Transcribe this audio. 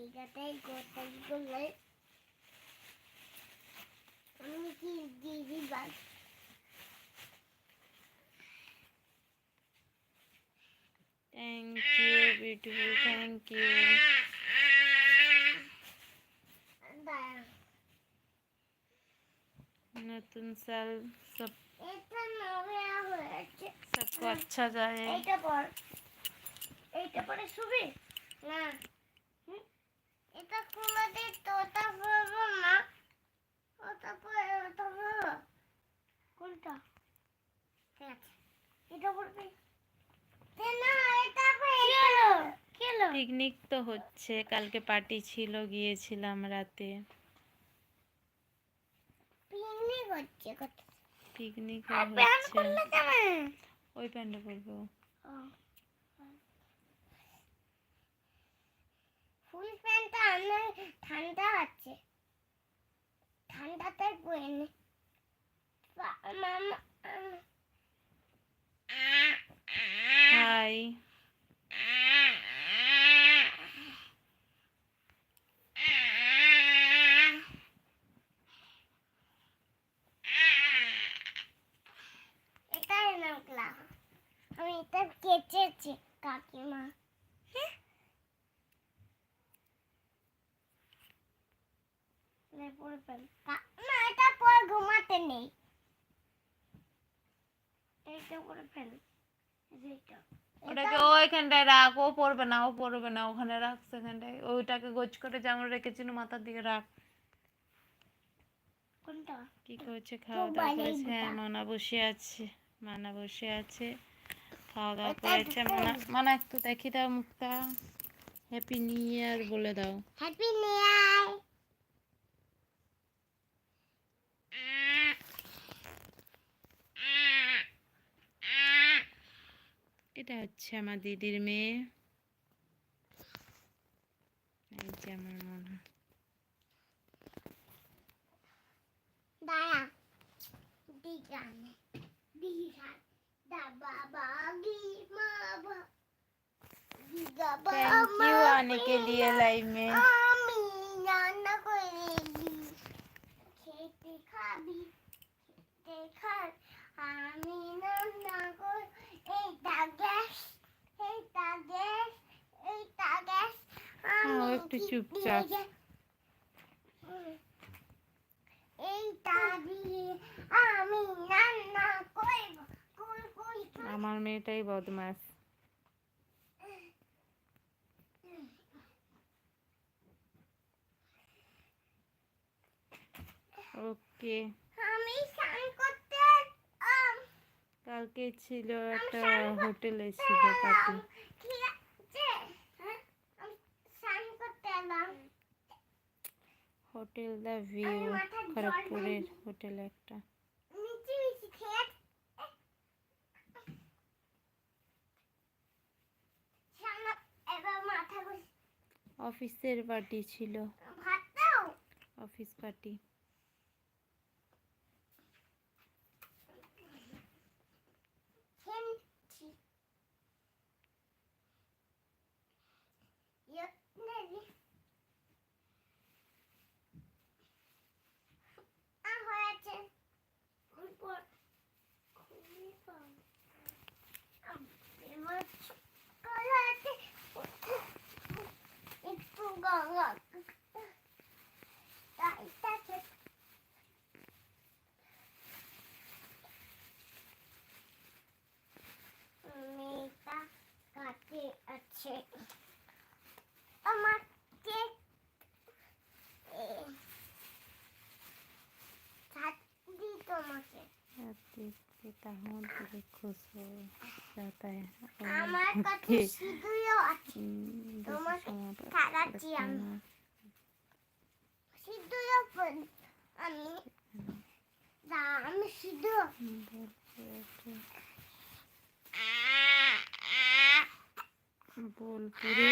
এইটাই কোথায় করলে আমি কি দিদি বাস Thank you, beautiful. Thank you. नतून साल सब এটা নবে হয়েছে सबको अच्छा जाए. এইটা পরে শুবি না এটা খুলে দে তোতা পরবো না ওটা পরে ওটা পরবো কোনটা ঠিক আছে এটা পরবি না এটা পরে খেলো পিকনিক তো হচ্ছে, কালকে পার্টি ছিল, গিয়েছিলাম রাতে। পিকনিক হচ্ছে কত পিকনিক প্যান্ট হচ্ছে, খুললে কেন ওই প্যান্টটা পরবো। ফুল প্যান্টটা আমার ঠান্ডা আছে ঠান্ডাতে পরে নে মামা হাই, এটাই নামলা আমি এটা কেচেছি কাকিমা না এটা পর ঘুমাতে নেই এইটা করে ফেল এইটা ওটাকে ওইখানটায় রাখ, ও পরবে না, ও পরবে না, ওখানে রাখ, সেখানটায় ওইটাকে গোছ করে যেমন রেখেছিল মাথার দিকে রাখ। কোনটা কি করছে? খাওয়া দাওয়া করেছে। হ্যাঁ, মানা বসে আছে, মানা বসে আছে, খাওয়া দাওয়া করেছে। মানা মানা একটু দেখি দাও মুখটা, হ্যাপি নিউ ইয়ার বলে দাও। হ্যাপি নিউ ইয়ার এটা হচ্ছে আমার দিদির মেয়ে, এই যে আমার মনে দাঁড়া দিগানে দিগা দা বাবা গি মা বা দিগা বা थैंक यू आने के लिए लाइव में। আমি রান্না করে দিই খেতে খাবি খেতে খা আমি রান্না করে এইটা গ্যাস এইটা গ্যাস এইটা গ্যাস हाँ, একটু চুপচাপ। এইটা দিয়ে আমি রান্না করব কুল কুল আমার মেয়েটাই বদমাস। ওকে, আমি স্নান করতে কালকে ছিল একটা হোটেলে ছিল পার্টি। ঠিক আছে হ্যাঁ আমি স্নান করতে এলাম হোটেল দ্য ভিউ, খড়গপুরের হোটেল একটা। নিচে নিচে খেয়ে সামনে এবার মাথা ঘুষ অফিসের পার্টি ছিল, ভাত দাও অফিস পার্টি। খেয়েছি নেই হয়েছে উপর খুবই কম এবার কলাতে একটু গঙ্গা তাইটাকে মেয়েটা কাটে আছে আমাকে ছাদ দি তোমাকে पिता हूँ तेरे खुश हो जाता है আমার কাছে সিঁদুরও আছে তোমাকে খাওয়াচ্ছি আমি সিঁদুরও আমি আমি সিঁদুর बोलपुरे